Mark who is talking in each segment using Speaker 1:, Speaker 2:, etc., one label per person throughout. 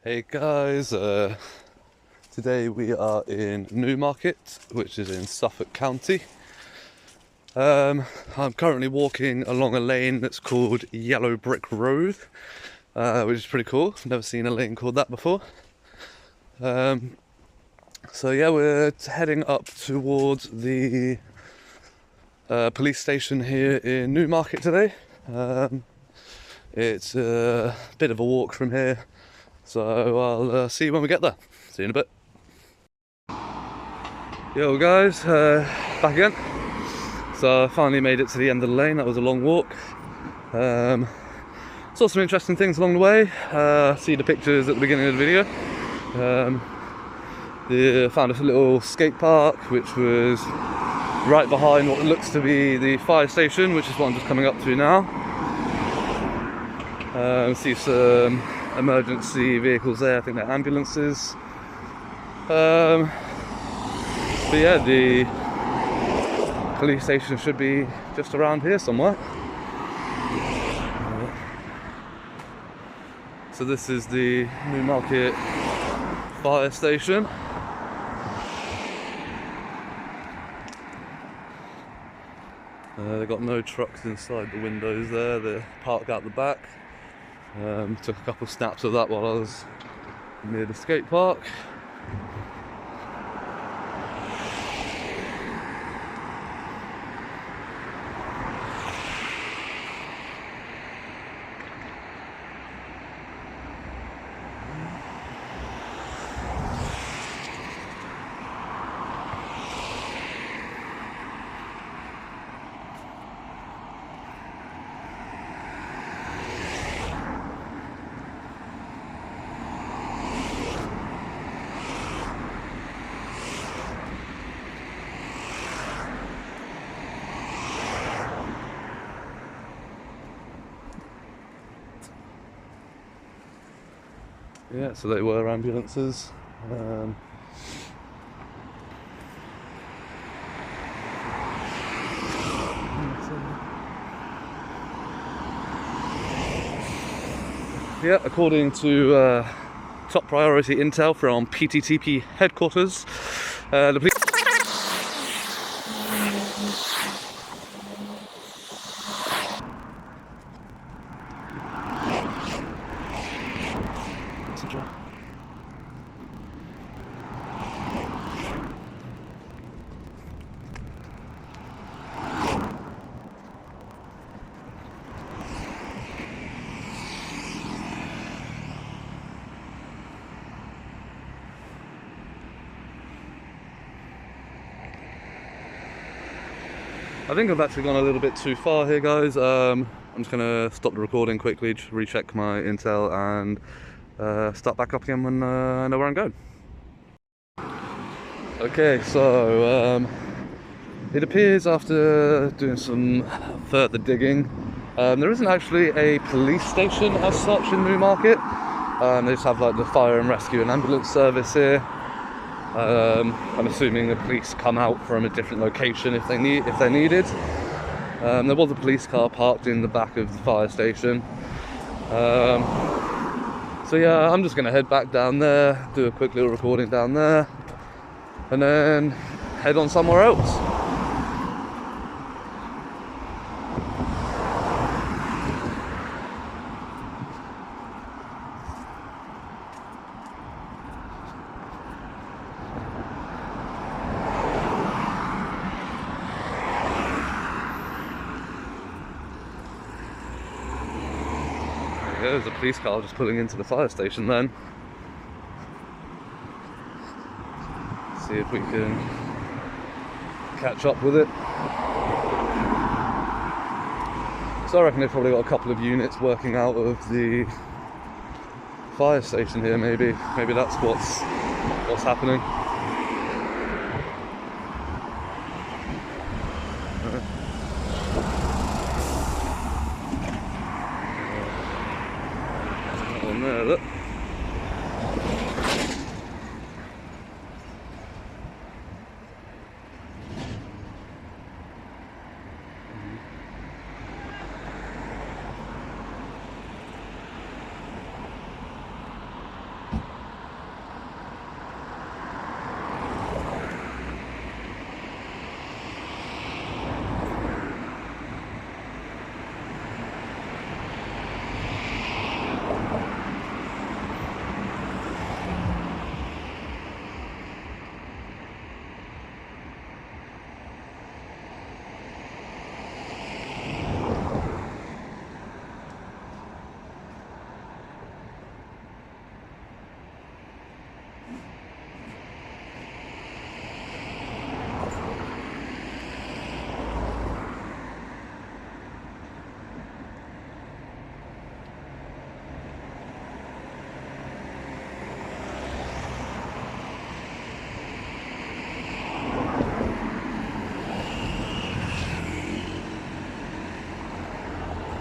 Speaker 1: Hey guys, today we are in Newmarket, which is in Suffolk County. I'm currently walking along a lane that's called Yellow Brick Road, which is pretty cool. I've never seen a lane called that before. So yeah, we're heading up towards the police station here in Newmarket today. It's a bit of a walk from here. So I'll see you when we get there. See you in a bit. Yo guys, back again. So I finally made it to the end of the lane. That was a long walk. Saw some interesting things along the way. See the pictures at the beginning of the video. Found a little skate park which was right behind what looks to be the fire station, which is what I'm just coming up to now. See some emergency vehicles there. I think they're ambulances. But yeah, the police station should be just around here somewhere. So this is the Newmarket fire station. They've got no trucks inside the windows there. They're parked out the back. Took a couple of snaps of that while I was near the skate park. Yeah, so they were ambulances. Yeah, according to top priority intel from PTTP headquarters, the police. I think I've actually gone a little bit too far here, guys. I'm just going to stop the recording quickly, just recheck my intel and start back up again when I know where I'm going. Okay, so it appears after doing some further digging, there isn't actually a police station as such in Newmarket. They just have like the fire and rescue and ambulance service here. I'm assuming the police come out from a different location if they're needed. There was a police car parked in the back of the fire station. So yeah, I'm just going to head back down there, do a quick little recording down there, and then head on somewhere else. There's a police car just pulling into the fire station then. See if we can catch up with it. So I reckon they've probably got a couple of units working out of the fire station here, maybe. Maybe that's what's happening. On there, look.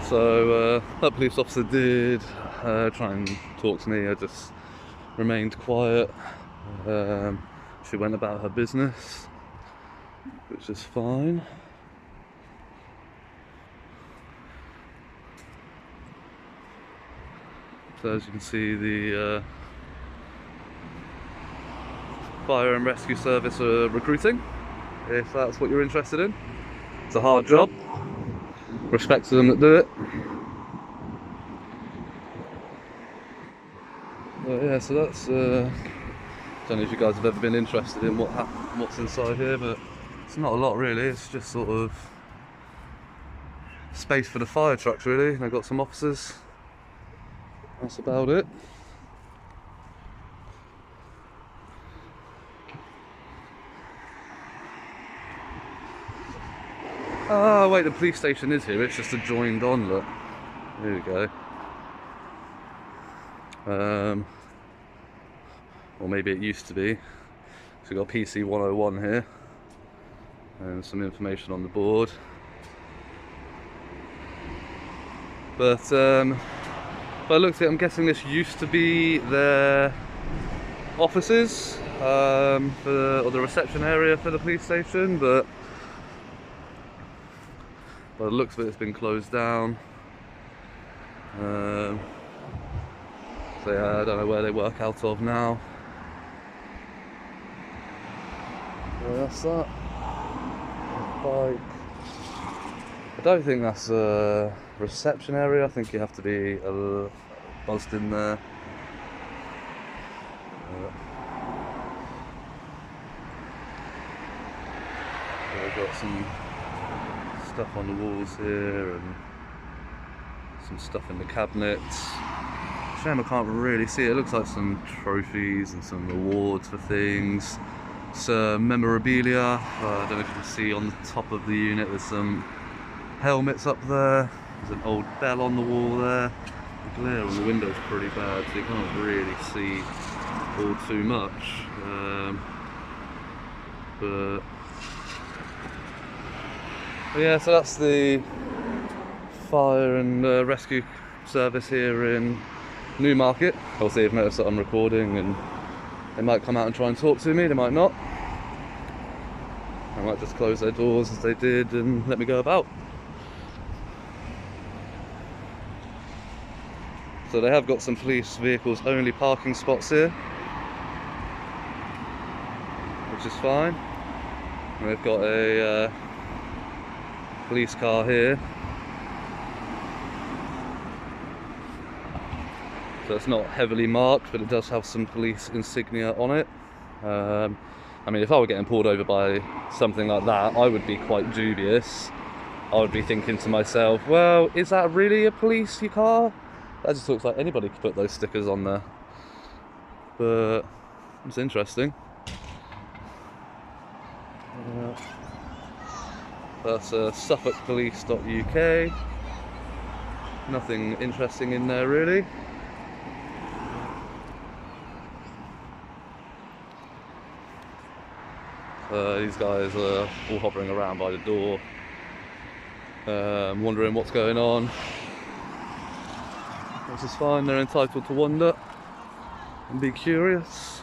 Speaker 1: So that police officer did try and talk to me. I just remained quiet. She went about her business, which is fine. So as you can see, the fire and rescue service are recruiting, if that's what you're interested in. It's a hard job. Respect to them that do it. But yeah, so that's don't know if you guys have ever been interested in what's inside here, but it's not a lot really. It's just sort of space for the fire trucks really. They've got some officers. That's about it. Oh wait, the police station is here. It's just a joined on look. There we go. Or maybe it used to be. So we've got PC 101 here and some information on the board. But by the looks of it, I'm guessing this used to be their offices or the reception area for the police station, but by the looks of it, it's been closed down. So yeah, I don't know where they work out of now. That's that. Bike. I don't think that's a reception area. I think you have to be buzzed in there. We've got some stuff on the walls here and some stuff in the cabinets. Shame I can't really see it. It looks like some trophies and some awards for things. Some memorabilia. I don't know if you can see on the top of the unit, there's some helmets up there. There's an old bell on the wall there. The glare on the window's pretty bad, so you can't really see all too much. But yeah, so that's the fire and rescue service here in Newmarket. Obviously, you've noticed that I'm recording, and they might come out and try and talk to me. They might not. They might just close their doors as they did and let me go about. So they have got some police vehicles only parking spots here, which is fine. And they've got a police car here. So it's not heavily marked, but it does have some police insignia on it. I mean, if I were getting pulled over by something like that, I would be quite dubious. I would be thinking to myself, well, is that really a police car? That just looks like anybody could put those stickers on there. But it's interesting. That's suffolkpolice.uk. Nothing interesting in there really. These guys are all hovering around by the door, wondering what's going on. Which is fine, they're entitled to wonder and be curious.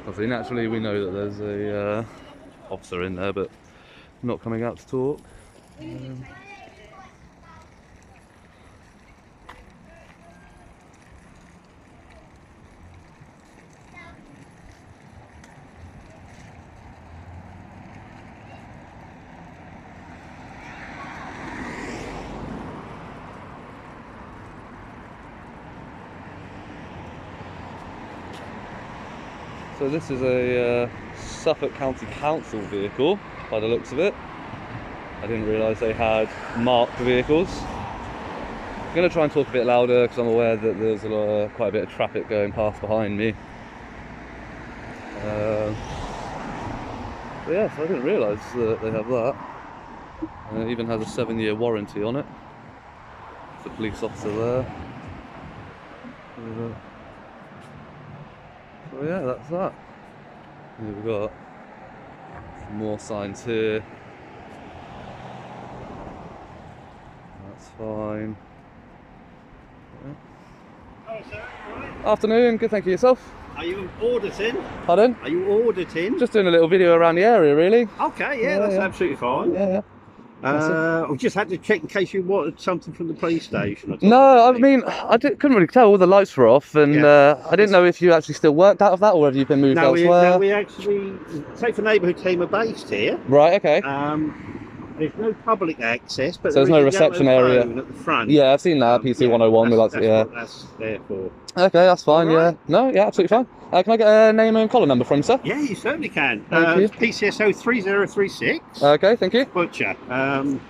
Speaker 1: Obviously, naturally, we know that there's a officer in there, but not coming out to talk. So this is a Suffolk County Council vehicle, by the looks of it. I didn't realise they had marked vehicles. I'm going to try and talk a bit louder because I'm aware that there's quite a bit of traffic going past behind me. But yeah, so I didn't realise that they have that. It even has a 7-year warranty on it. There's a police officer there. So yeah, that's that. Here we've got some more signs here. That's fine.
Speaker 2: Oh, sir, right.
Speaker 1: Afternoon, good, thank you. Yourself?
Speaker 2: Are you auditing?
Speaker 1: Pardon?
Speaker 2: Are you auditing?
Speaker 1: Just doing a little video around the area, really.
Speaker 2: Okay, yeah, that's absolutely fine.
Speaker 1: Yeah.
Speaker 2: We just had to check in case you wanted something from the police station. Or
Speaker 1: No, I mean, couldn't really tell. All the lights were off, and I didn't know if you actually still worked out of that, or whether you've been moved elsewhere.
Speaker 2: We actually, Safer Neighbourhood team are based here.
Speaker 1: Right, okay.
Speaker 2: There's no public access, but
Speaker 1: so there's no reception area
Speaker 2: at the front.
Speaker 1: Yeah, I've seen that, PC 101.
Speaker 2: That's what that's there for.
Speaker 1: Okay, that's fine,
Speaker 2: Right.
Speaker 1: yeah. No, yeah, absolutely fine. Can I get a name and collar number from you, sir?
Speaker 2: Yeah, you certainly can.
Speaker 1: Thank you.
Speaker 2: PCSO 3036.
Speaker 1: Okay, thank you.
Speaker 2: Butcher.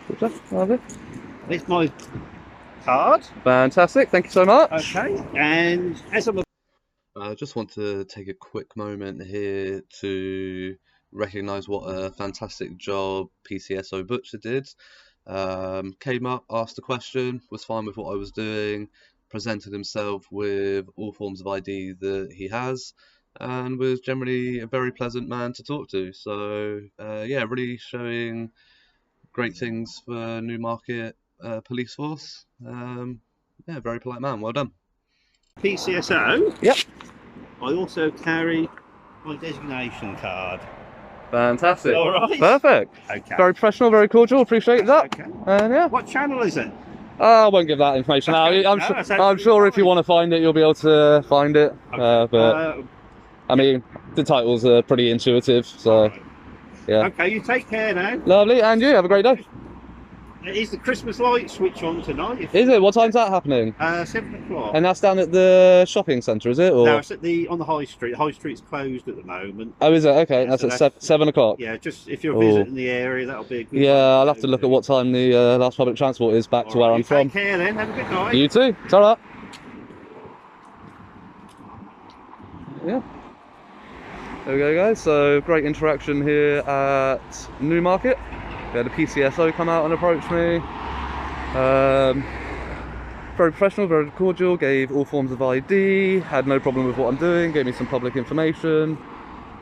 Speaker 1: Butcher, lovely.
Speaker 2: It's my card.
Speaker 1: Fantastic, thank you so much.
Speaker 2: Okay, and as I'm
Speaker 1: I just want to take a quick moment here to recognise what a fantastic job PCSO Butcher did. Came up, asked a question, was fine with what I was doing, presented himself with all forms of ID that he has, and was generally a very pleasant man to talk to. So yeah, really showing great things for Newmarket police force. Yeah, very polite man, well done.
Speaker 2: PCSO.
Speaker 1: Yep.
Speaker 2: I also carry my designation card.
Speaker 1: Fantastic.
Speaker 2: All right.
Speaker 1: Perfect.
Speaker 2: Okay.
Speaker 1: Very professional, very cordial. Appreciate that.
Speaker 2: Okay.
Speaker 1: Yeah.
Speaker 2: What channel is it?
Speaker 1: I won't give that information out. I'm sure if you want to find it, you'll be able to find it.
Speaker 2: Okay.
Speaker 1: But I mean, the titles are pretty intuitive, so
Speaker 2: right.
Speaker 1: yeah.
Speaker 2: Okay, you take care now.
Speaker 1: Lovely, and you have a great day.
Speaker 2: Is the Christmas light switch on tonight?
Speaker 1: Is it? What time's that happening?
Speaker 2: 7 o'clock.
Speaker 1: And that's down at the shopping centre, is it? Or?
Speaker 2: No, it's at on the High Street. The High Street's closed at the moment.
Speaker 1: Oh, is it? Okay,
Speaker 2: Yeah,
Speaker 1: that's
Speaker 2: so
Speaker 1: at 7 o'clock.
Speaker 2: Yeah, just if you're visiting the area, that'll be a good.
Speaker 1: Yeah, I'll have to look at what time the last public transport is back to where I'm from.
Speaker 2: Take care then. Have a good night.
Speaker 1: You too. Ta-ra. Yeah. There we go, guys. So great interaction here at Newmarket. We had the PCSO come out and approach me. Very professional, very cordial, gave all forms of ID, had no problem with what I'm doing, gave me some public information.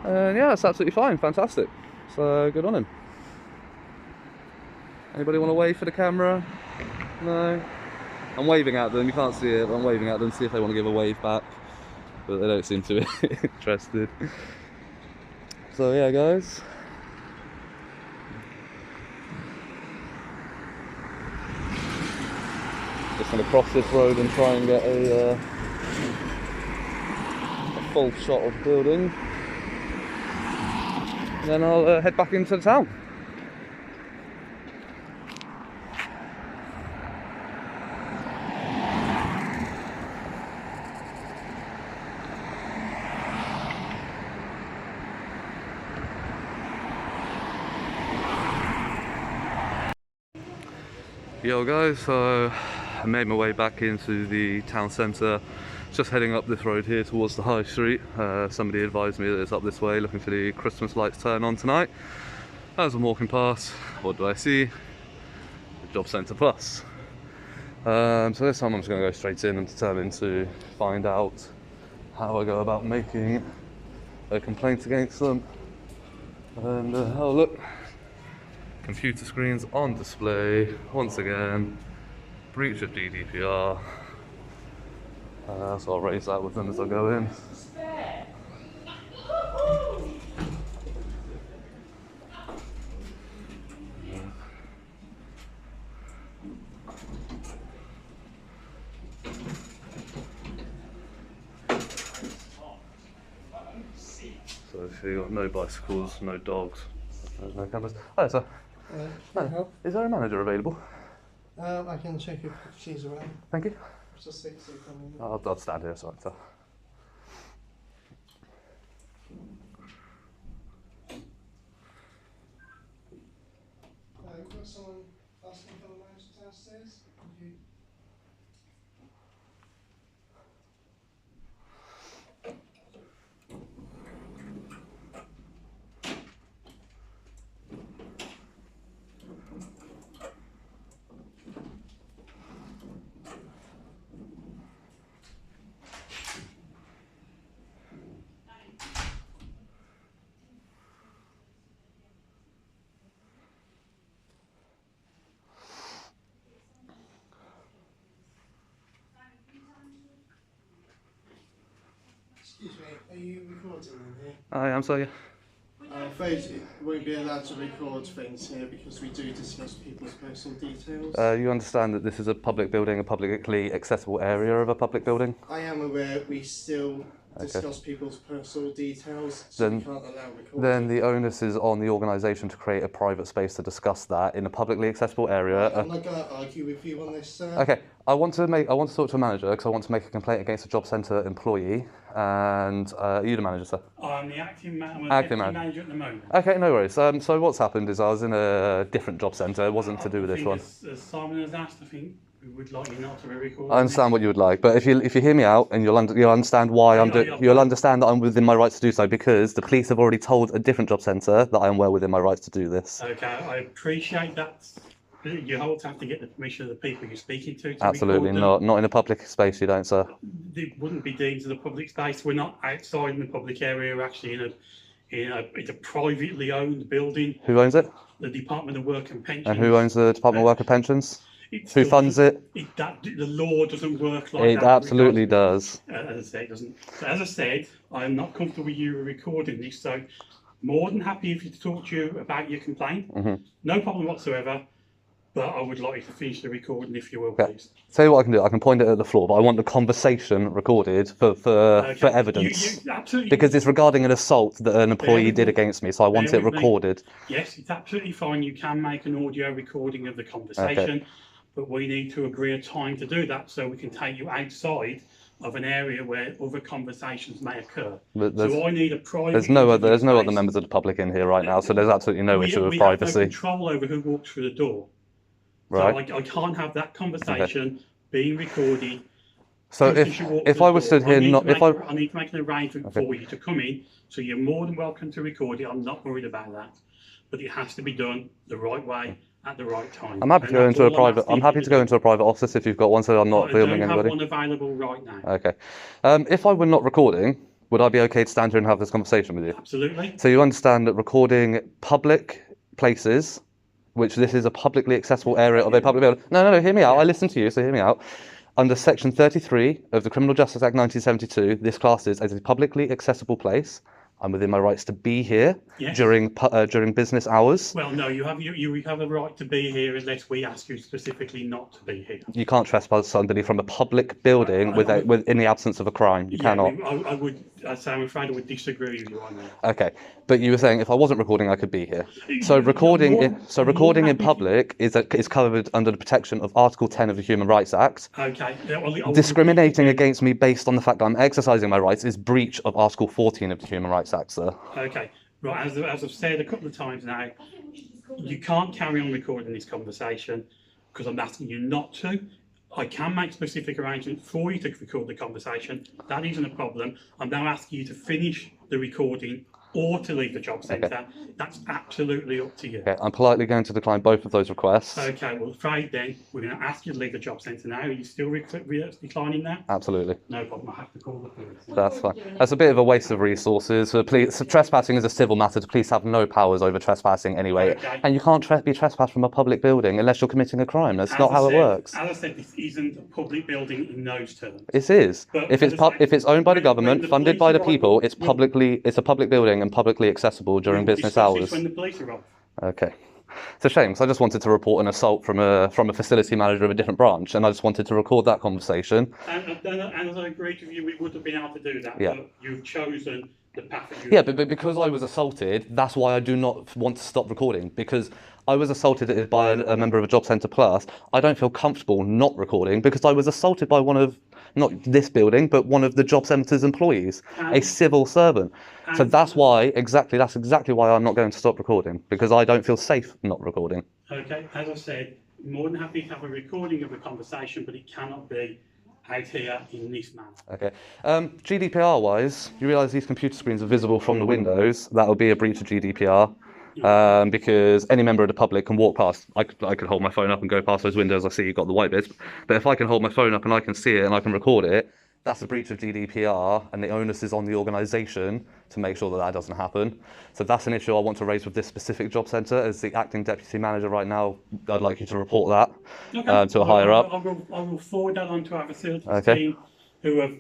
Speaker 1: And yeah, it's absolutely fine, fantastic. So good on him. Anybody want to wave for the camera? No? I'm waving at them, you can't see it, but I'm waving at them, see if they want to give a wave back. But they don't seem to be interested. So yeah, guys. Just gonna cross this road and try and get a full shot of the building. And then I'll head back into the town. Yo guys, so I made my way back into the town centre, just heading up this road here towards the High Street. Somebody advised me that it's up this way, looking for the Christmas lights turn on tonight. As I'm walking past, what do I see? The Jobcentre Plus. So this time I'm just going to go straight in and determine to find out how I go about making a complaint against them. And oh look, computer screens on display once again, breach of GDPR. So I'll raise that with them as I go in. So if you've got no bicycles, no dogs, no cameras. Hi sir. Is there a manager available?
Speaker 3: I can check if she's around.
Speaker 1: Thank you.
Speaker 3: Just 6 seconds.
Speaker 1: I'll stand here, sorry sir.
Speaker 3: You've got someone asking for the manager downstairs? you recording in here?
Speaker 1: I am, so yeah.
Speaker 3: I'm afraid you won't be allowed to record things here because we do discuss people's personal details.
Speaker 1: You understand that this is a public building, a publicly accessible area of a public building?
Speaker 3: I am aware we still discuss people's personal details, so we can't allow recording.
Speaker 1: Then the onus is on the organisation to create a private space to discuss that in a publicly accessible area.
Speaker 3: I'm not going to argue with you on this, sir.
Speaker 1: Okay, I want to talk to a manager because I want to make a complaint against a Jobcentre employee. And are you the manager, sir?
Speaker 4: I'm the acting manager at the moment.
Speaker 1: Okay, no worries. So what's happened is I was in a different Jobcentre. It wasn't to do with this one.
Speaker 4: As Simon has asked, I think we would like you not to be recording.
Speaker 1: I understand what you would like, but if you hear me out and you'll understand why you'll understand that I'm within my rights to do so, because the police have already told a different Jobcentre that I am well within my rights to do this.
Speaker 4: Okay, I appreciate that. You always have to get the permission of the people you're speaking to
Speaker 1: Absolutely not. Not in a public space, you don't, sir.
Speaker 4: It wouldn't be deemed as a public space. We're not outside in the public area. We're actually it's a privately owned building.
Speaker 1: Who owns it?
Speaker 4: The Department of Work and Pensions.
Speaker 1: And who owns the Department of Work and Pensions? Who funds it?
Speaker 4: The law doesn't work like that.
Speaker 1: It absolutely does.
Speaker 4: As I say, it doesn't. So as I said, I'm not comfortable with you recording this, so more than happy if you to talk to you about your complaint. No problem whatsoever. But I would like you to finish the recording if you will, please.
Speaker 1: Tell you what I can do. I can point it at the floor, but I want the conversation recorded for evidence.
Speaker 4: Absolutely.
Speaker 1: Because it's regarding an assault that an employee did against me, so I want it recorded.
Speaker 4: Yes, it's absolutely fine. You can make an audio recording of the conversation, but we need to agree a time to do that so we can take you outside of an area where other conversations may occur. So I need a private. There's no
Speaker 1: other members of the public in here right now, so there's absolutely no issue of privacy.
Speaker 4: We have no control over who walks through the door.
Speaker 1: Right.
Speaker 4: So I can't have that conversation being recorded.
Speaker 1: So if I was stood here, I
Speaker 4: need to make an arrangement for you to come in. So you're more than welcome to record it. I'm not worried about that, but it has to be done the right way at the right time.
Speaker 1: I'm happy to go into a private. I'm happy to go into a private office if you've got one, so I'm not filming anybody.
Speaker 4: I don't have one available right now.
Speaker 1: Okay. If I were not recording, would I be okay to stand here and have this conversation with you?
Speaker 4: Absolutely.
Speaker 1: So you understand that recording public places, which this is a publicly accessible area of a public building. No, hear me out. I listen to you, so hear me out. Under Section 33 of the Criminal Justice Act 1972, this classes as a publicly accessible place. I'm within my rights to be here during business hours.
Speaker 4: Well, no, you have a right to be here unless we ask you specifically not to be here.
Speaker 1: You can't trespass somebody from a public building in the absence of a crime. You cannot.
Speaker 4: I'm afraid I would disagree with you on that.
Speaker 1: Okay, but you were saying if I wasn't recording, I could be here. So recording in public is covered under the protection of Article 10 of the Human Rights Act.
Speaker 4: Okay.
Speaker 1: Discriminating against me based on the fact that I'm exercising my rights is breach of Article 14 of the Human Rights Act, sir.
Speaker 4: Okay. Right. As I've said a couple of times now, you can't carry on recording this conversation because I'm asking you not to. I can make specific arrangements for you to record the conversation. That isn't a problem. I'm now asking you to finish the recording or to leave the Jobcentre. Okay. That's absolutely up to you.
Speaker 1: Okay, I'm politely going to decline both of those requests.
Speaker 4: Okay, well, afraid then we're going to ask you to leave the Jobcentre now. Are you still declining that?
Speaker 1: Absolutely.
Speaker 4: No problem. I have to call the police.
Speaker 1: That's fine. That's a bit of a waste of resources. Trespassing is a civil matter. The police have no powers over trespassing anyway. Okay. And you can't be trespassed from a public building unless you're committing a crime. That's not how it works.
Speaker 4: As I said, this isn't a public building in those terms.
Speaker 1: It is. But if it's owned by the government, funded by the people, it's a public building and publicly accessible during business hours.
Speaker 4: When the police are off.
Speaker 1: Okay. It's a shame because I just wanted to report an assault from a facility manager of a different branch, and I just wanted to record that conversation.
Speaker 4: And as I agreed with you, we would have been able to do that.
Speaker 1: Yeah.
Speaker 4: But you've chosen the path that you.
Speaker 1: Yeah, but because I was assaulted, that's why I do not want to stop recording, because I was assaulted by a member of a Jobcentre Plus. I don't feel comfortable not recording because I was assaulted by one of, not this building, but one of the Jobcentre's employees, a civil servant. So that's exactly why I'm not going to stop recording, because I don't feel safe not recording.
Speaker 4: Okay, as I said, more than happy to have a recording of the conversation, but it cannot be out here in this manner. Okay.
Speaker 1: GDPR wise, you realise these computer screens are visible from the windows. That would be a breach of GDPR. Because any member of the public can walk past. I could hold my phone up and go past those windows. I see you've got the white bits. But if I can hold my phone up and I can see it and I can record it, that's a breach of GDPR, and the onus is on the organisation to make sure that that doesn't happen. So that's an issue I want to raise with this specific job centre. As the acting deputy manager right now, I'd like you to report that to a higher up.
Speaker 4: I will forward that on to our facilities
Speaker 1: okay.
Speaker 4: team, who have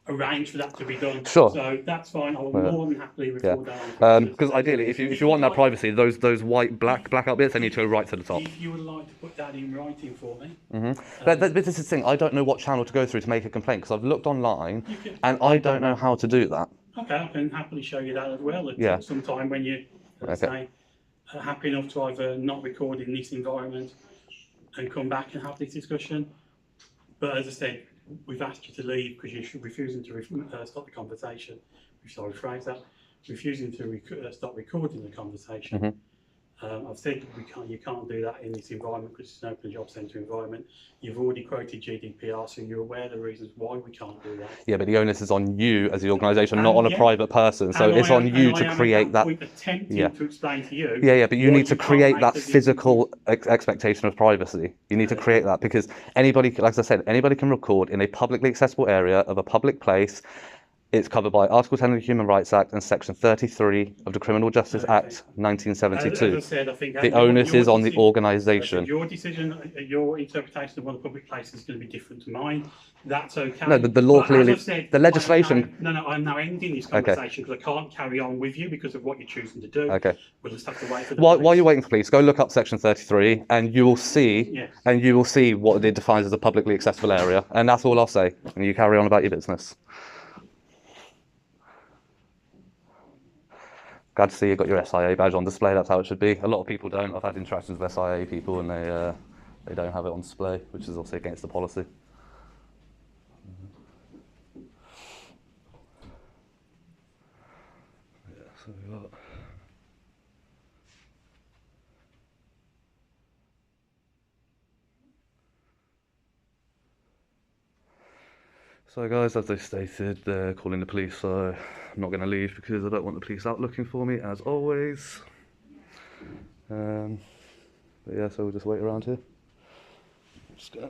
Speaker 4: arrange for that to be done.
Speaker 1: Sure.
Speaker 4: So that's fine. I will
Speaker 1: Yeah.
Speaker 4: more than happily
Speaker 1: Yeah,
Speaker 4: record that on.
Speaker 1: because ideally, if you want that privacy, those white blackout bits, they need to go right to the top.
Speaker 4: If you would like to put that in writing for me,
Speaker 1: But this is the thing. I don't know what channel to go through to make a complaint because I've looked online
Speaker 4: you can.
Speaker 1: and I don't know how to do that.
Speaker 4: Okay, I can happily show you that as well at
Speaker 1: Yeah.
Speaker 4: some time when you, let's say, are happy enough to either not record in this environment and come back and have this discussion. But as I said, we've asked you to leave because you're refusing to stop the conversation. Sorry, rephrase that. Refusing to stop recording the conversation. I've said you can't do that in this environment because it's an open job centre environment. You've already quoted GDPR, so you're aware of the reasons why we can't do that.
Speaker 1: Yeah, but the onus is on you as the organisation, not on a private person. So it's on you to create that.
Speaker 4: Attempting to explain to you.
Speaker 1: Yeah, but you need to create that physical expectation of privacy. You need to create that because anybody, like I said, anybody can record in a publicly accessible area of a public place. It's covered by Article 10 of the Human Rights Act and Section 33 of the Criminal Justice Act 1972.
Speaker 4: As I said, I think
Speaker 1: the onus is on the organisation.
Speaker 4: Your decision, your interpretation of what a public place is going to be different to mine. That's okay.
Speaker 1: No, the law clearly, the legislation.
Speaker 4: I'm now ending this conversation because I can't carry on with you because of what you're choosing to do.
Speaker 1: Okay.
Speaker 4: We'll just have to wait for the
Speaker 1: While you're waiting for police, go look up Section 33, and you will see,
Speaker 4: Yes.
Speaker 1: what it defines as a publicly accessible area, and that's all I'll say. And you carry on about your business. Glad to see you got your SIA badge on display. That's how it should be. A lot of people don't. I've had interactions with SIA people, and they don't have it on display, which is obviously against the policy. Yeah, so we got. So guys, as they stated, they're calling the police, so I'm not going to leave because I don't want the police out looking for me, as always. But yeah, so we'll just wait around here. Just gonna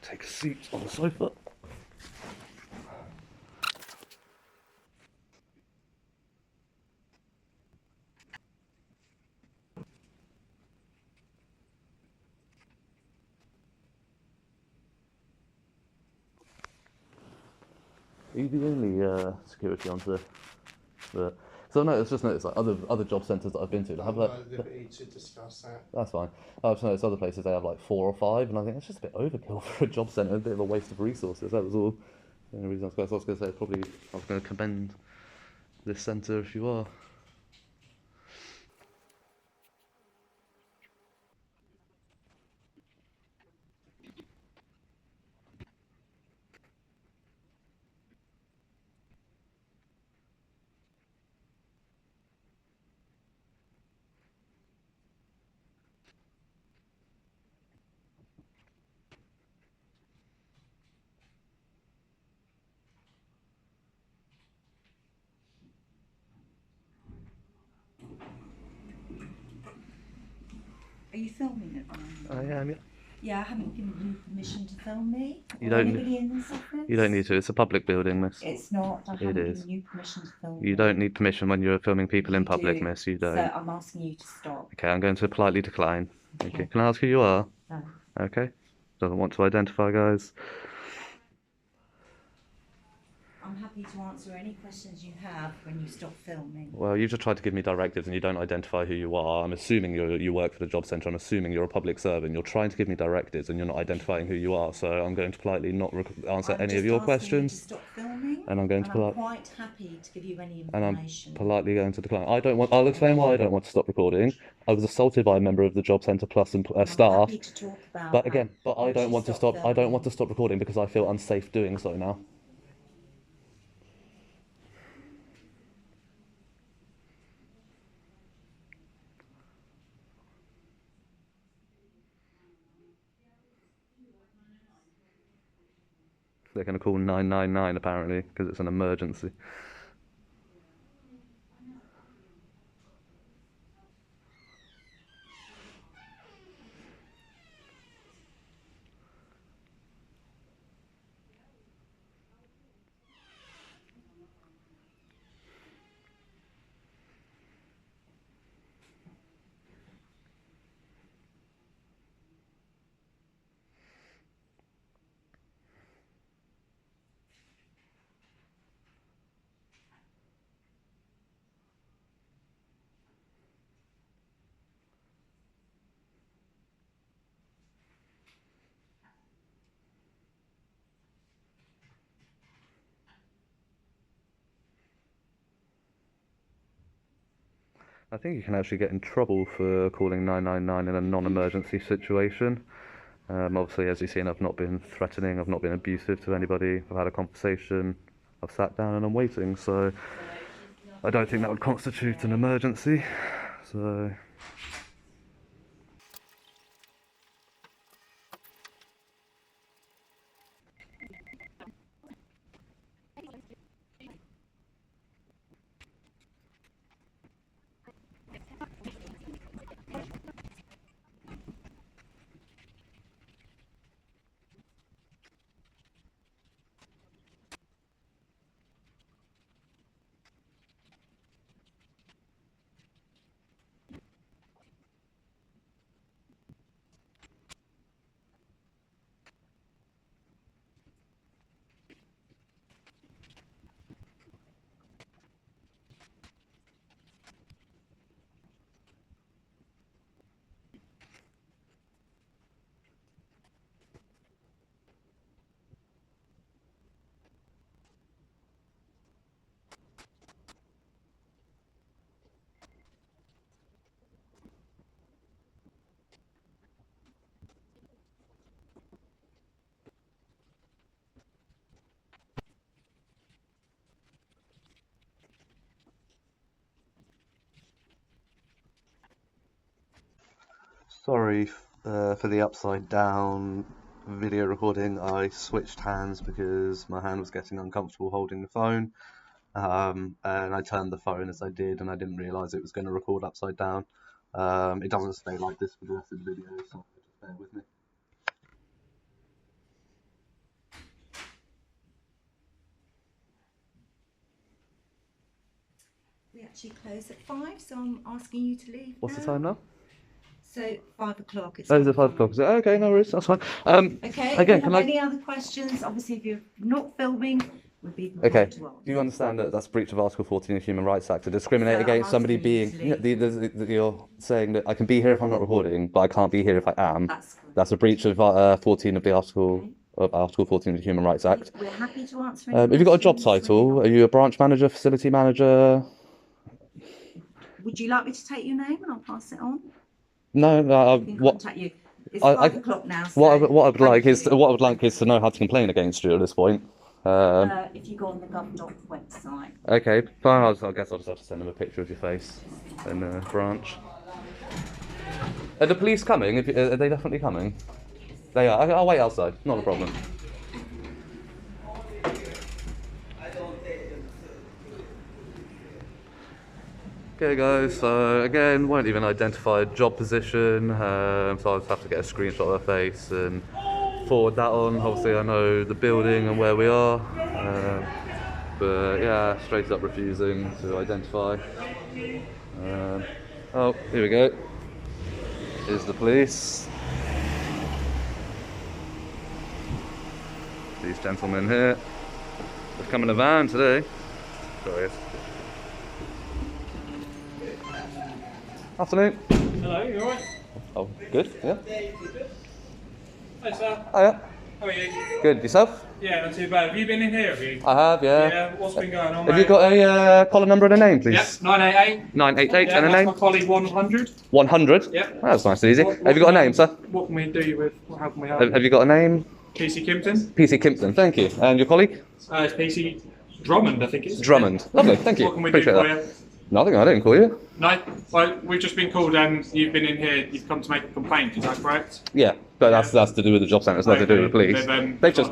Speaker 1: take a seat on the sofa. Are you the only security onto the? So no, it's just noticed like other job centres that I've been to. They have
Speaker 3: liberty to discuss that.
Speaker 1: That's fine. I've noticed other places they have like 4 or 5, and I think it's just a bit overkill for a job centre, a bit of a waste of resources. That was all. The only reason I was going to say probably I was going to commend this centre if you are.
Speaker 5: Are you filming at the moment?
Speaker 1: I am. Yeah.
Speaker 5: Yeah, I haven't given you permission to film me.
Speaker 1: You
Speaker 5: or
Speaker 1: don't.
Speaker 5: Anybody in this office?
Speaker 1: You don't need to. It's a public building, miss.
Speaker 5: It's not. I haven't
Speaker 1: is.
Speaker 5: given you permission to film
Speaker 1: You
Speaker 5: me.
Speaker 1: don't need permission when you're filming people in
Speaker 5: You
Speaker 1: public,
Speaker 5: do.
Speaker 1: miss. You don't.
Speaker 5: So I'm asking you to stop.
Speaker 1: Okay, I'm going to politely decline. Thank you.
Speaker 5: Okay.
Speaker 1: Can I ask who you are?
Speaker 5: No.
Speaker 1: Okay. Doesn't want to identify, guys.
Speaker 5: I'm happy to answer any questions you have when you stop filming.
Speaker 1: Well, you just tried to give me directives and you don't identify who you are. I'm assuming you work for the job centre. I'm assuming you're a public servant. You're trying to give me directives and you're not identifying who you are. So I'm going to politely not answer any of your questions.
Speaker 5: You to stop filming,
Speaker 1: and I'm going to
Speaker 5: I'm quite happy to give you any
Speaker 1: and
Speaker 5: information.
Speaker 1: I'm politely going to decline. I'll explain why I don't want to stop recording. I was assaulted by a member of the job centre plus staff.
Speaker 5: Happy to talk about
Speaker 1: But again,
Speaker 5: that.
Speaker 1: I don't want to stop.
Speaker 5: Filming.
Speaker 1: I don't want to stop recording because I feel unsafe doing so now. They're going to call 999 apparently because it's an emergency. I think you can actually get in trouble for calling 999 in a non-emergency situation. Obviously, as you've seen, I've not been threatening, I've not been abusive to anybody, I've had a conversation, I've sat down and I'm waiting, so I don't think that would constitute an emergency, so... Sorry for the upside down video recording. I switched hands because my hand was getting uncomfortable holding the phone, and I turned the phone as I did, and I didn't realise it was going to record upside down. It doesn't stay like this for the rest of the video, so just bear with me.
Speaker 5: We actually close at 5, so I'm asking you to leave.
Speaker 1: What's the time now?
Speaker 5: So 5 o'clock.
Speaker 1: Oh, is it 5 o'clock? Is it? Okay, no worries, that's fine.
Speaker 5: Okay.
Speaker 1: Again,
Speaker 5: can I... Any other questions? Obviously, if you're not filming, we'd be
Speaker 1: Okay.
Speaker 5: to ask.
Speaker 1: Do you understand that that's breach of Article 14 of the Human Rights Act to discriminate
Speaker 5: So
Speaker 1: against
Speaker 5: I'm
Speaker 1: somebody
Speaker 5: asking you
Speaker 1: being?
Speaker 5: to leave.
Speaker 1: You're saying that I can be here if I'm not recording, but I can't be here if I am.
Speaker 5: That's correct.
Speaker 1: That's a breach of 14 of the Article of Article 14 of the Human Rights Act.
Speaker 5: We're happy to answer any
Speaker 1: Have you got a job
Speaker 5: questions.
Speaker 1: title? Are you a branch manager, facility manager?
Speaker 5: Would you like me to take your name and I'll pass it on?
Speaker 1: No,
Speaker 5: I can
Speaker 1: what
Speaker 5: contact you. It's
Speaker 1: I-
Speaker 5: 5 o'clock now. So
Speaker 1: what I would like
Speaker 5: thank
Speaker 1: is
Speaker 5: you.
Speaker 1: what I would like is to know how to complain against you at this point.
Speaker 5: If you go on the gov.org website.
Speaker 1: Okay, fine. I guess I'll just have to send them a picture of your face in the branch. Are the police coming? Are they definitely coming? They are. I'll wait outside. Not a problem. Okay guys, so again, won't even identify a job position, so I'll just have to get a screenshot of their face and forward that on. Obviously I know the building and where we are, but yeah, straight up refusing to identify. Oh, here we go. Here's the police. These gentlemen here. They've come in a van today. Sorry. Afternoon.
Speaker 6: Hello, you alright?
Speaker 1: Oh, good, yeah.
Speaker 6: Hi, sir.
Speaker 1: Hiya.
Speaker 6: How are you?
Speaker 1: Good, yourself?
Speaker 6: Yeah, not too bad. Have you been in here, have you?
Speaker 1: I have, yeah.
Speaker 6: Yeah, what's been going on,
Speaker 1: Have you
Speaker 6: mate?
Speaker 1: got a collar number and a name, please?
Speaker 6: Yep, 988.
Speaker 1: 988
Speaker 6: Yeah,
Speaker 1: and a
Speaker 6: that's
Speaker 1: name?
Speaker 6: my colleague 100.
Speaker 1: 100?
Speaker 6: Yep.
Speaker 1: That's nice and easy.
Speaker 6: What
Speaker 1: Have you got a
Speaker 6: can
Speaker 1: name,
Speaker 6: we-
Speaker 1: sir?
Speaker 6: What can we do you with? How can we help?
Speaker 1: Have you got a name?
Speaker 6: PC Kimpton.
Speaker 1: PC Kimpton, thank you. And your colleague?
Speaker 6: It's PC Drummond, I think it's.
Speaker 1: Drummond. Lovely, thank you.
Speaker 6: What can we
Speaker 1: Appreciate
Speaker 6: do for
Speaker 1: that.
Speaker 6: you?
Speaker 1: Nothing, I didn't call you.
Speaker 6: No, well, we've just been called and you've been in here, you've come to make a complaint, is that correct?
Speaker 1: Yeah, but that's to do with the job centre, it's nothing to do with the police.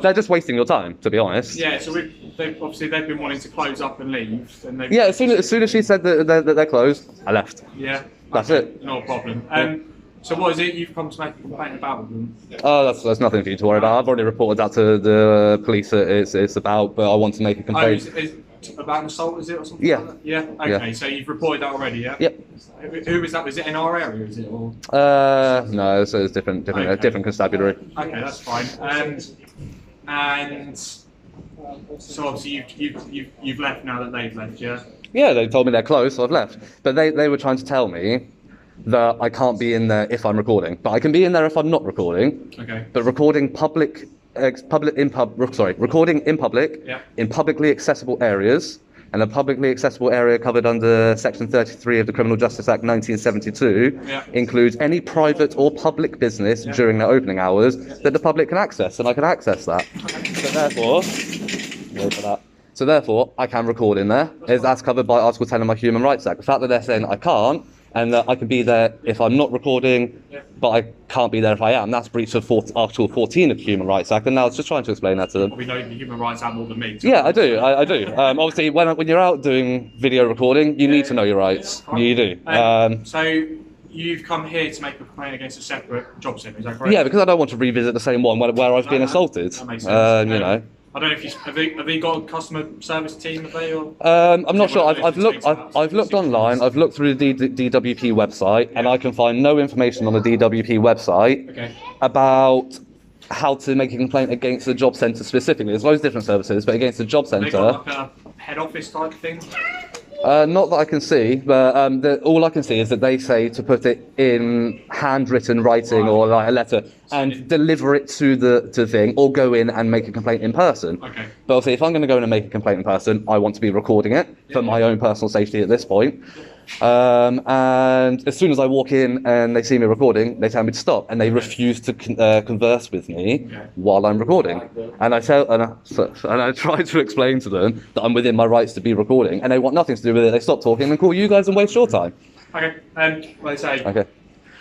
Speaker 1: They're just wasting your time, to be honest.
Speaker 6: Yeah, so they've been wanting to close up and leave. And they've
Speaker 1: Yeah, as soon as she said that they're closed, I left.
Speaker 6: Yeah.
Speaker 1: That's
Speaker 6: okay,
Speaker 1: it.
Speaker 6: No problem. So what is it you've come to make a complaint about with them?
Speaker 1: Oh, that's nothing for you to worry about. I've already reported that to the police that it's about, but I want to make a
Speaker 6: Oh,
Speaker 1: complaint.
Speaker 6: is about an assault, is it, or something
Speaker 1: Yeah.
Speaker 6: like that? Yeah? Okay,
Speaker 1: Yeah.
Speaker 6: so you've reported that already, yeah?
Speaker 1: Yep.
Speaker 6: Who was that? Was it in our area, is it? Or...
Speaker 1: No, it's different
Speaker 6: Okay.
Speaker 1: different constabulary.
Speaker 6: Okay, that's fine. And so obviously you've left now that they've left, yeah?
Speaker 1: Yeah, they told me they're closed, so I've left. But they were trying to tell me that I can't be in there if I'm recording, but I can be in there if I'm not recording.
Speaker 6: Okay.
Speaker 1: But recording recording in public
Speaker 6: Yeah.
Speaker 1: in publicly accessible areas and a publicly accessible area covered under Section 33 of the Criminal Justice Act 1972 includes any private or public business during their opening hours that the public can access, and I can access that. So therefore, wait for that. So therefore, I can record in there. That's covered by Article 10 of my Human Rights Act. The fact that they're saying I can't, and that I can be there if I'm not recording, but I can't be there if I am, that's breach of Article 14 of the Human Rights Act, and now I was just trying to explain that to them.
Speaker 6: We know the Human Rights Act more than me.
Speaker 1: Yeah, I do. Obviously, when you're out doing video recording, you need to know your rights. You do.
Speaker 6: So you've come here to make a complaint against a separate job centre, is that correct?
Speaker 1: Yeah, because I don't want to revisit the same one where I've been assaulted.
Speaker 6: That makes sense.
Speaker 1: You know.
Speaker 6: I don't know if have they got a customer service team, have they? Or
Speaker 1: I'm not sure. I've looked online. I've looked through the DWP website, and I can find no information on the DWP website about how to make a complaint against the job centre specifically. There's loads of different services, but against the job centre.
Speaker 6: They got like a head office type thing.
Speaker 1: Not that I can see, but all I can see is that they say to put it in handwritten writing or like a letter and deliver it to the thing, or go in and make a complaint in person.
Speaker 6: Okay.
Speaker 1: But obviously, if I'm going to go in and make a complaint in person, I want to be recording it for my own personal safety at this point. And as soon as I walk in and they see me recording, they tell me to stop, and they refuse to converse with me while I'm recording. And I try to explain to them that I'm within my rights to be recording, and they want nothing to do with it. They stop talking and call you guys and waste your time.
Speaker 6: Okay. Well, they say.
Speaker 1: Okay.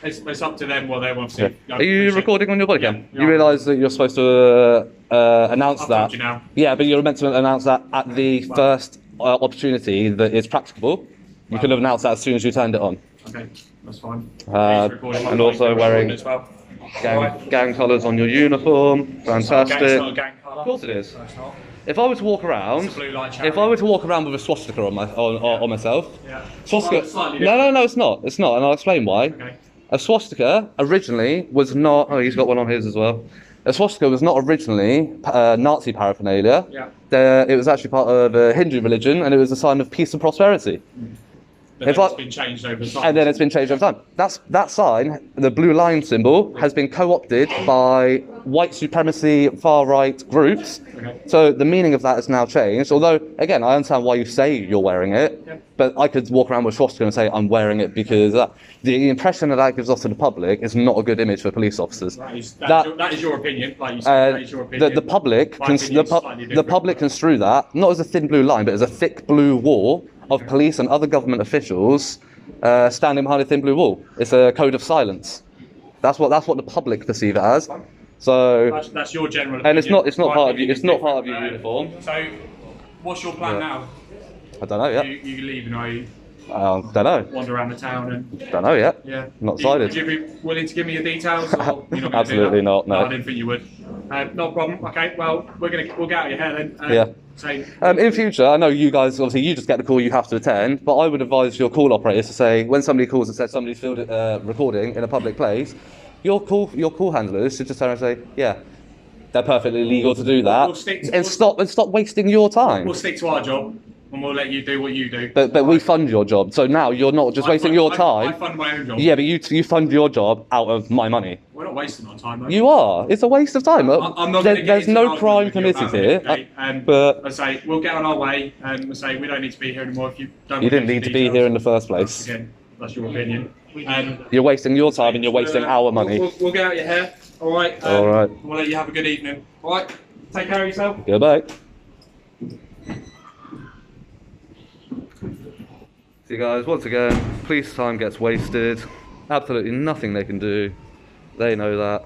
Speaker 6: It's up to them what they want to.
Speaker 1: Are you recording on your body cam?
Speaker 6: Yeah.
Speaker 1: You realise that you're supposed to announce
Speaker 6: I've
Speaker 1: that?
Speaker 6: told you now.
Speaker 1: Yeah, but you're meant to announce that at the first opportunity that is practicable. You could have announced that as soon as you turned it on.
Speaker 6: Okay, that's fine.
Speaker 1: And also wearing
Speaker 6: as well.
Speaker 1: gang colours on your uniform. Fantastic.
Speaker 6: It's not a gang colour.
Speaker 1: Of course it is.
Speaker 6: No, it's not.
Speaker 1: If I were to walk around,
Speaker 6: It's a blue light chariot.
Speaker 1: if I were to walk around with a swastika on myself,
Speaker 6: Yeah.
Speaker 1: swastika.
Speaker 6: Well, slightly different.
Speaker 1: No, it's not. It's not, and I'll explain why.
Speaker 6: Okay.
Speaker 1: A swastika originally was not. Oh, he's got one on his as well. A swastika was not originally Nazi paraphernalia.
Speaker 6: Yeah.
Speaker 1: It was actually part of a Hindu religion, and it was a sign of peace and prosperity.
Speaker 6: But then it's been changed over time.
Speaker 1: And then it's been changed over time. That sign, the blue line symbol, has been co-opted by white supremacy far-right groups.
Speaker 6: Okay.
Speaker 1: So the meaning of that has now changed. Although, again, I understand why you say you're wearing it, but I could walk around with swastika and say I'm wearing it because the impression that gives off to the public is not a good image for police officers.
Speaker 6: That is your opinion. Like you said, that is your opinion.
Speaker 1: The public
Speaker 6: My opinion's slightly
Speaker 1: the
Speaker 6: different.
Speaker 1: public construe that not as a thin blue line, but as a thick blue wall of police and other government officials standing behind a thin blue wall. It's a code of silence. That's what the public perceive it as. So
Speaker 6: That's your general opinion.
Speaker 1: and it's not
Speaker 6: My
Speaker 1: part of you.
Speaker 6: opinion's
Speaker 1: It's not part of
Speaker 6: different.
Speaker 1: your uniform.
Speaker 6: So, what's your plan now?
Speaker 1: I don't know yet.
Speaker 6: You leaving or you
Speaker 1: Don't know.
Speaker 6: wander around the town and
Speaker 1: Don't know yet.
Speaker 6: yeah?
Speaker 1: Not decided.
Speaker 6: Would you be willing to give me your details? Or you're not gonna do
Speaker 1: Absolutely
Speaker 6: that?
Speaker 1: not, no.
Speaker 6: I didn't think you would. No problem. Okay. Well, we'll get out of your hair then.
Speaker 1: Yeah.
Speaker 6: So,
Speaker 1: In future, I know you guys, obviously you just get the call, you have to attend, but I would advise your call operators to say, when somebody calls and says somebody's recording in a public place, your call handlers should just turn around and say, yeah, they're perfectly legal to do that,
Speaker 6: We'll stick to-
Speaker 1: and stop wasting your time.
Speaker 6: we'll stick to our job and we'll let you do what you do.
Speaker 1: But we fund your job, so now you're not just wasting your time.
Speaker 6: I fund my own job.
Speaker 1: Yeah, but you fund your job out of my money.
Speaker 6: We're not wasting our time, though.
Speaker 1: You are. It's a waste of time.
Speaker 6: I'm not gonna get
Speaker 1: There's
Speaker 6: into an
Speaker 1: no
Speaker 6: argument
Speaker 1: crime
Speaker 6: with you
Speaker 1: committed
Speaker 6: about
Speaker 1: here.
Speaker 6: it, okay?
Speaker 1: But
Speaker 6: I say we'll get on our way, and we say we don't need to be here anymore. If you don't,
Speaker 1: you
Speaker 6: want
Speaker 1: didn't
Speaker 6: to
Speaker 1: need to
Speaker 6: give
Speaker 1: be
Speaker 6: details.
Speaker 1: here in the first place.
Speaker 6: Again, that's your opinion.
Speaker 1: You're wasting your time and you're wasting our money.
Speaker 6: We'll get out your hair. All right.
Speaker 1: All right.
Speaker 6: We'll let you have a good evening. All right. Take care of yourself.
Speaker 1: Goodbye. See guys, once again, police time gets wasted. Absolutely nothing they can do. They know that.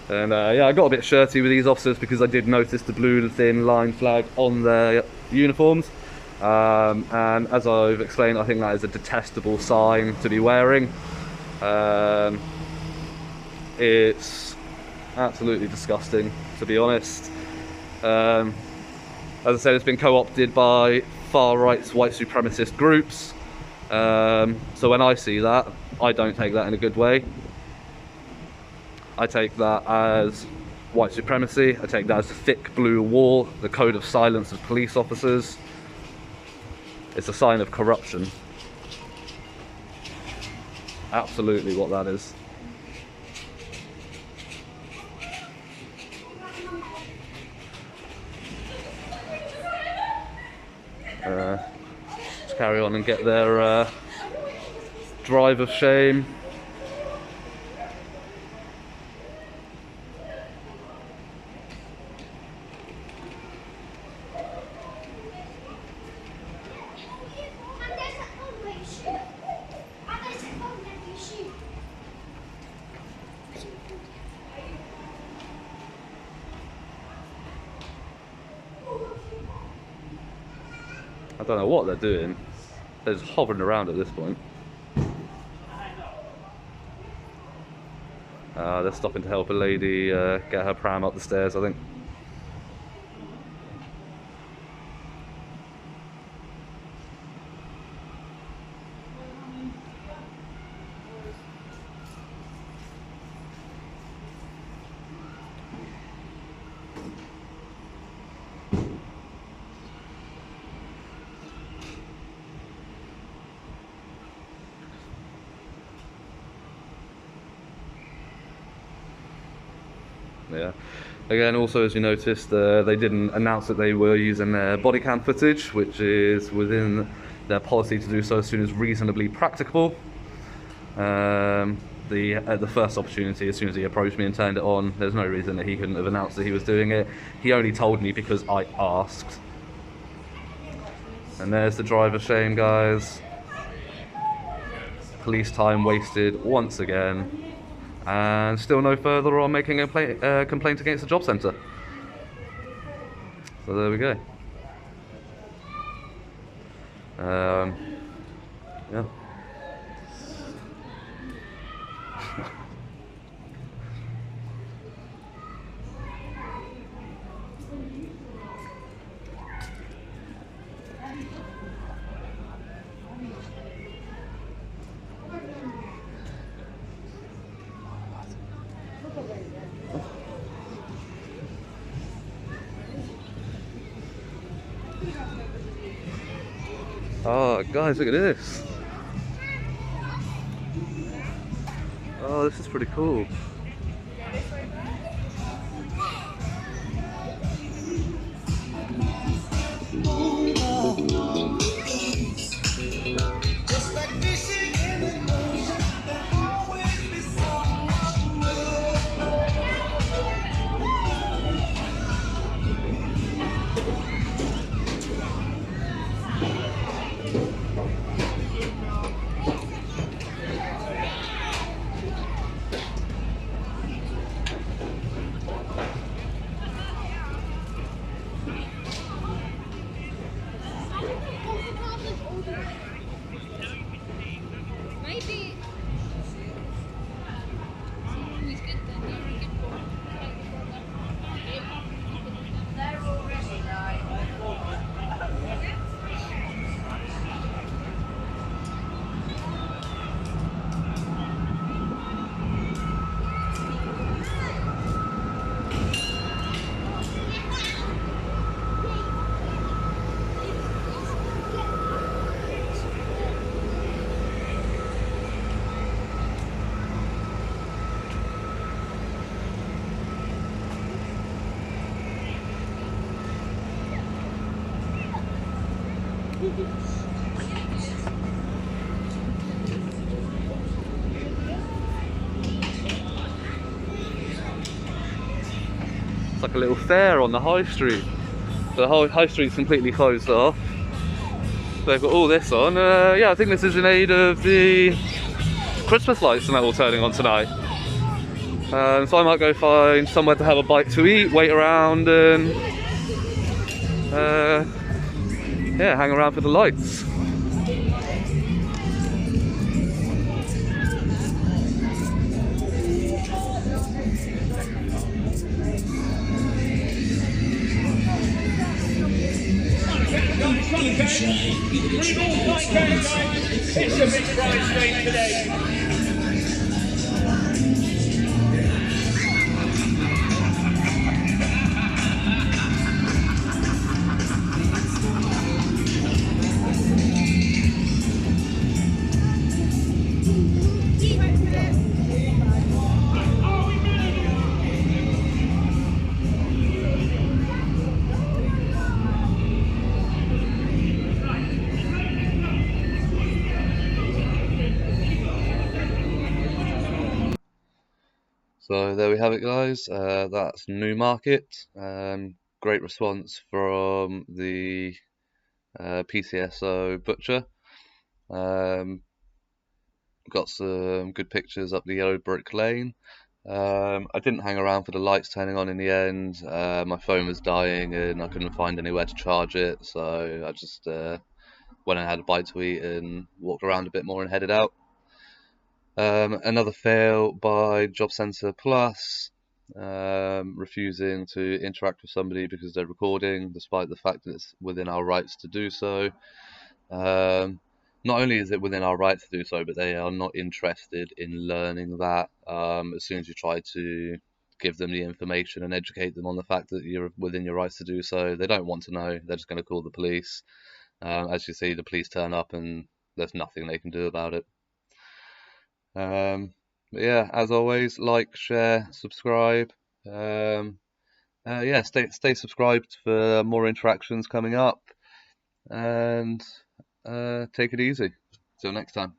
Speaker 1: And yeah, I got a bit shirty with these officers because I did notice the blue thin line flag on their uniforms. And as I've explained, I think that is a detestable sign to be wearing. It's absolutely disgusting, to be honest. As I said, it's been co-opted by far-right white supremacist groups. So when I see that, I don't take that in a good way. I take that as white supremacy. I take that as the thick blue wall, the code of silence of police officers. It's a sign of corruption. Absolutely what that is. to carry on and get their drive of shame. I don't know what they're doing. They're just hovering around at this point. They're stopping to help a lady get her pram up the stairs, I think. Yeah. Again, also as you noticed, they didn't announce that they were using their body cam footage, which is within their policy to do so as soon as reasonably practicable. At the first opportunity, as soon as he approached me and turned it on, there's no reason that he couldn't have announced that he was doing it. He only told me because I asked. And there's the drive of shame, guys. Police time wasted once again. And still no further on making a complaint against the Jobcentre. So there we go. Yeah. Oh, guys, look at this. Oh, this is pretty cool. It's like a little fair on the high street. The whole high street's completely closed off. They've got all this on. Yeah, I think this is in aid of the Christmas lights and that all turning on tonight. So I might go find somewhere to have a bite to eat, wait around and yeah, hang around for the lights.
Speaker 7: It's a big prize day today.
Speaker 1: So there we have it, guys. That's Newmarket. Great response from the PCSO butcher. Got some good pictures up the yellow brick lane. I didn't hang around for the lights turning on in the end. My phone was dying and I couldn't find anywhere to charge it, so I just went and had a bite to eat and walked around a bit more and headed out. Another fail by Jobcentre Plus, refusing to interact with somebody because they're recording, despite the fact that it's within our rights to do so. Not only is it within our right to do so, but they are not interested in learning that. As soon as you try to give them the information and educate them on the fact that you're within your rights to do so, they don't want to know. They're just going to call the police. As you see, the police turn up and there's nothing they can do about it. But yeah, as always, like, share, subscribe. Yeah, stay subscribed for more interactions coming up, and take it easy. Till next time.